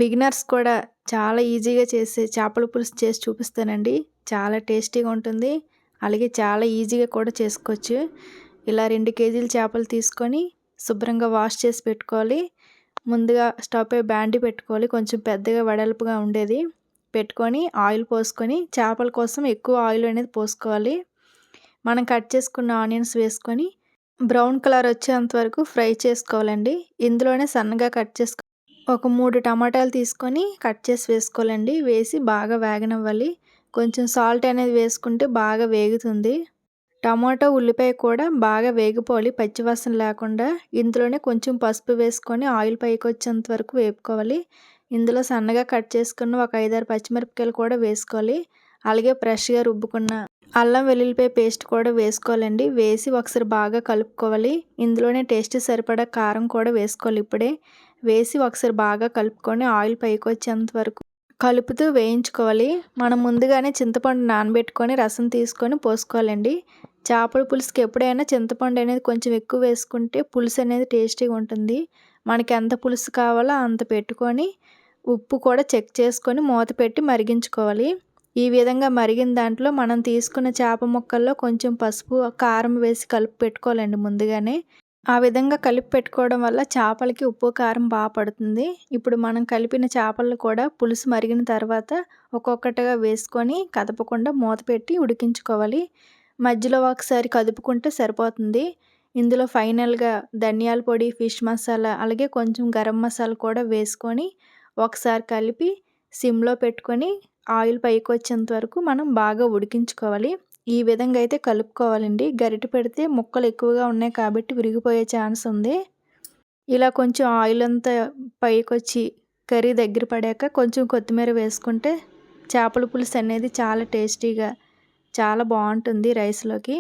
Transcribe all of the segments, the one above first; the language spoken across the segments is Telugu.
బిగినర్స్ కూడా చాలా ఈజీగా చేసే చేపల పులుసు చేసి చూపిస్తానండి. చాలా టేస్టీగా ఉంటుంది. అలాగే చాలా ఈజీగా కూడా చేసుకోవచ్చు. ఇలా 2 కేజీల చేపలు తీసుకొని శుభ్రంగా వాష్ చేసి పెట్టుకోవాలి. ముందుగా స్టవ్ పై బాండీ పెట్టుకోవాలి. కొంచెం పెద్దగా వెడల్పుగా ఉండేది పెట్టుకొని ఆయిల్ పోసుకొని చేపల కోసం ఎక్కువ ఆయిల్ అనేది పోసుకోవాలి. మనం కట్ చేసుకున్న ఆనియన్స్ వేసుకొని బ్రౌన్ కలర్ వచ్చేంత వరకు ఫ్రై చేసుకోవాలండి. ఇందులోనే సన్నగా కట్ చేసుకొని ఒక 3 టమాటాలు తీసుకొని కట్ చేసి వేసుకోవాలండి. వేసి బాగా వేగనివ్వాలి. కొంచెం సాల్ట్ అనేది వేసుకుంటే బాగా వేగుతుంది. టమాటో, ఉల్లిపాయ కూడా బాగా వేగిపోవాలి పచ్చివాసన లేకుండా. ఇందులోనే కొంచెం పసుపు వేసుకొని ఆయిల్ పైకి వచ్చేంత వరకు వేపుకోవాలి. ఇందులో సన్నగా కట్ చేసుకున్న ఒక 5-6 పచ్చిమిరపకాయలు కూడా వేసుకోవాలి. అలాగే ఫ్రెష్గా రుబ్బుకున్న అల్లం వెల్లుల్లిపాయ పేస్ట్ కూడా వేసుకోవాలండి. వేసి ఒకసారి బాగా కలుపుకోవాలి. ఇందులోనే టేస్ట్ సరిపడా కారం కూడా వేసుకోవాలి. ఇప్పుడే వేసి ఒకసారి బాగా కలుపుకొని ఆయిల్ పైకి వచ్చేంత వరకు కలుపుతూ వేయించుకోవాలి. మనం ముందుగానే చింతపండు నానబెట్టుకొని రసం తీసుకొని పోసుకోవాలండి. చేపల పులుసుకి ఎప్పుడైనా చింతపండు అనేది కొంచెం ఎక్కువ వేసుకుంటే పులుసు అనేది టేస్టీగా ఉంటుంది. మనకి ఎంత పులుసు కావాలో అంత పెట్టుకొని ఉప్పు కూడా చెక్ చేసుకొని మూత పెట్టి మరిగించుకోవాలి. ఈ విధంగా మరిగిన దాంట్లో మనం తీసుకున్న చేప ముక్కల్లో కొంచెం పసుపు, కారం వేసి కలిపి పెట్టుకోవాలండి ముందుగానే. ఆ విధంగా కలిపి పెట్టుకోవడం వల్ల చేపలకి ఉప్పు, కారం బాగా పడుతుంది. ఇప్పుడు మనం కలిపిన చేపలను కూడా పులుసు మరిగిన తర్వాత ఒక్కొక్కటిగా వేసుకొని కదపకుండా మూత పెట్టి ఉడికించుకోవాలి. మధ్యలో ఒకసారి కదుపుకుంటే సరిపోతుంది. ఇందులో ఫైనల్గా ధనియాల పొడి, ఫిష్ మసాలా అలాగే కొంచెం గరం మసాలా కూడా వేసుకొని ఒకసారి కలిపి సిమ్లో పెట్టుకొని ఆయిల్ పైకి వచ్చేంత వరకు మనం బాగా ఉడికించుకోవాలి. ఈ విధంగా అయితే కలుపుకోవాలండి. గరిటె పెడితే ముక్కలు ఎక్కువగా ఉన్నాయి కాబట్టి విరిగిపోయే ఛాన్స్ ఉంది. ఇలా కొంచెం ఆయిల్ అంతా పైకొచ్చి కర్రీ దగ్గర పడాక కొంచెం కొత్తిమీర వేసుకుంటే చేపల పులుసు అనేది చాలా టేస్టీగా చాలా బాగుంటుంది రైస్లోకి.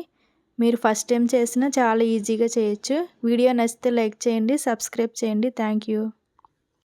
మీరు ఫస్ట్ టైం చేసినా చాలా ఈజీగా చేయొచ్చు. వీడియో నచ్చితే లైక్ చేయండి, సబ్స్క్రైబ్ చేయండి. Thank you.